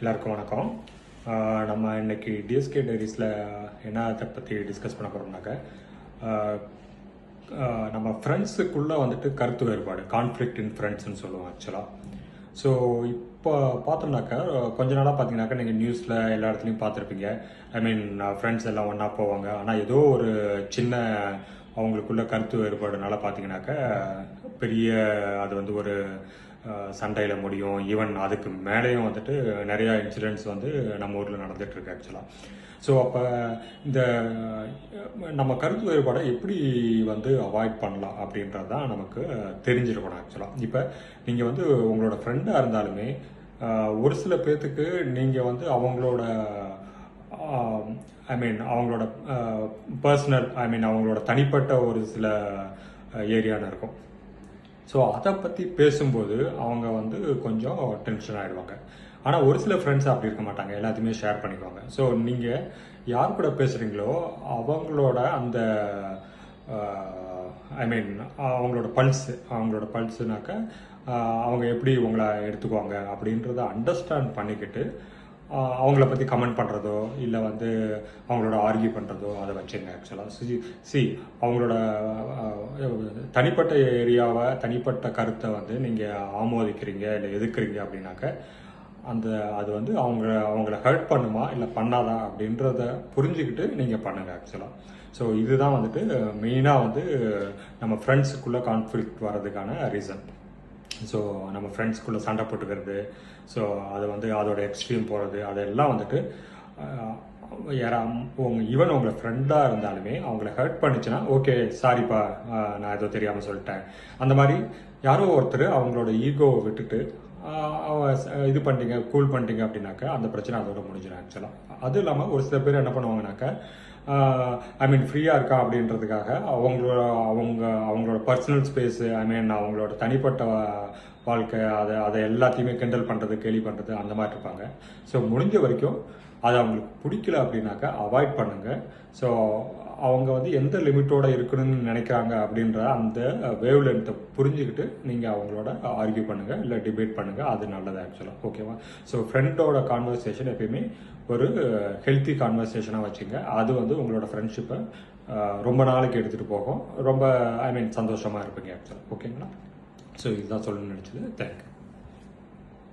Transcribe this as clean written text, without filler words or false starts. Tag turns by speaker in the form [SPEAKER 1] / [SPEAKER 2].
[SPEAKER 1] எல்லாருக்கும் வணக்கம். நம்ம இன்னைக்கு டிஎஸ்கே டைரிஸில் என்னத்தை பற்றி டிஸ்கஸ் பண்ண போகிறோம்னாக்க, நம்ம ஃப்ரெண்ட்ஸுக்குள்ளே வந்துட்டு கருத்து வேறுபாடு, கான்ஃப்ளிக்ட் இன் ஃப்ரெண்ட்ஸ்ன்னு சொல்லுவோம் ஆக்சுவலாக. ஸோ இப்போ பார்த்தோம்னாக்கா, கொஞ்ச நாளாக பார்த்தீங்கன்னாக்கா நீங்கள் நியூஸில் எல்லா இடத்துலையும் பார்த்துருப்பீங்க. ஃப்ரெண்ட்ஸ் எல்லாம் ஒன்றா போவாங்க. ஆனால் ஏதோ ஒரு சின்ன அவங்களுக்குள்ள கருத்து வேறுபாடுனால பார்த்தீங்கன்னாக்கா பெரிய அது வந்து ஒரு சண்டையில் முடியும். ஈவன் அதுக்கு மேலேயும் வந்துட்டு நிறையா இன்சிடென்ட்ஸ் வந்து நம்ம ஊரில் நடந்துகிட்ருக்கு ஆக்சுவலாக. ஸோ அப்போ இந்த நம்ம கருத்து வேறுபாடை எப்படி வந்து அவாய்ட் பண்ணலாம் அப்படின்றது தான் நமக்கு தெரிஞ்சிருக்கணும் ஆக்சுவலாக. இப்போ நீங்கள் வந்து உங்களோட ஃப்ரெண்டாக இருந்தாலுமே ஒரு சில பேர்த்துக்கு நீங்கள் வந்து அவங்களோட அவங்களோட பர்சனல் அவங்களோட தனிப்பட்ட ஒரு சில ஏரியான்னு இருக்கும். ஸோ அதை பற்றி பேசும்போது அவங்க வந்து கொஞ்சம் டென்ஷன் ஆகிடுவாங்க. ஆனால் ஒரு சில ஃப்ரெண்ட்ஸ் அப்படி இருக்க மாட்டாங்க, எல்லாத்தையுமே ஷேர் பண்ணிக்குவாங்க. ஸோ நீங்கள் யார் கூட பேசுகிறீங்களோ அவங்களோட அந்த அவங்களோட பல்ஸுனாக்க அவங்க எப்படி உங்களை எடுத்துக்குவாங்க அப்படின்றத அண்டர்ஸ்டாண்ட் பண்ணிக்கிட்டு அவங்கள பற்றி கமெண்ட் பண்ணுறதோ இல்லை வந்து அவங்களோட ஆர்கியூ பண்ணுறதோ அதை வச்சுங்க ஆக்சுவலாக. அவங்களோட தனிப்பட்ட ஏரியாவை, தனிப்பட்ட கருத்தை வந்து நீங்கள் ஆமோதிக்கிறீங்க இல்லை எதிர்க்கிறீங்க அப்படின்னாக்க அது வந்து அவங்கள ஹர்ட் பண்ணுமா இல்லை பண்ணாதா அப்படின்றத புரிஞ்சுக்கிட்டு நீங்கள் பண்ணுங்கள் ஆக்சுவலாக. ஸோ இதுதான் வந்துட்டு மெயினாக வந்து நம்ம ஃப்ரெண்ட்ஸுக்குள்ளே கான்ஃப்ளிக்ட் வர்றதுக்கான ரீசன். ஸோ நம்ம ஃப்ரெண்ட்ஸ்குள்ளே சண்டை போட்டுக்கிறது, ஸோ அது வந்து அதோட எக்ஸ்ட்ரீம் போகிறது, அதெல்லாம் வந்துட்டு ஈவன் உங்களை ஃப்ரெண்டாக இருந்தாலுமே அவங்கள ஹர்ட் பண்ணிச்சுன்னா ஓகே சாரிப்பா நான் ஏதோ தெரியாமல் சொல்லிட்டேன், அந்த மாதிரி யாரோ ஒருத்தர் அவங்களோட ஈகோவை விட்டுட்டு இது பண்ணிட்டீங்க, கூல் பண்ணிட்டீங்க அப்படின்னாக்கா அந்த பிரச்சனை அதோட முடிஞ்சிடும் ஆக்சுவலாக. அதுவும் இல்லாமல் ஒரு சில பேர் என்ன பண்ணுவாங்கனாக்கா ஃப்ரீயாக இருக்கா அப்படின்றதுக்காக அவங்களோட பர்சனல் ஸ்பேஸு அவங்களோட தனிப்பட்ட வாழ்க்கை அதை எல்லாத்தையுமே கிண்டல் பண்ணுறது, கேலி பண்ணுறது, அந்த மாதிரி இருப்பாங்க. ஸோ முடிஞ்ச வரைக்கும் அது அவங்களுக்கு பிடிக்கல அப்படின்னாக்கா அவாய்ட் பண்ணுங்கள். ஸோ அவங்க வந்து எந்த லிமிட்டோட இருக்கணும்னு நினைக்கிறாங்க அப்படின்ற அந்த வேவ் லென்த்தை புரிஞ்சுக்கிட்டு நீங்கள் அவங்களோட ஆர்கியூ பண்ணுங்கள் இல்லை டிபேட் பண்ணுங்கள், அது நல்லது ஆக்சுவலாக. ஓகேவா? ஸோ ஃப்ரெண்டோட கான்வர்சேஷன் எப்பயுமே ஒரு ஹெல்த்தி கான்வர்சேஷனாக வச்சுங்க. அது வந்து உங்களோட ஃப்ரெண்ட்ஷிப்பை ரொம்ப நாளைக்கு எடுத்துகிட்டு போகும். ரொம்ப சந்தோஷமாக இருப்பீங்க ஆக்சுவலாக. ஓகேங்களா? ஸோ இதுதான் சொல்லணும்னு நினச்சது. தேங்க்யூ.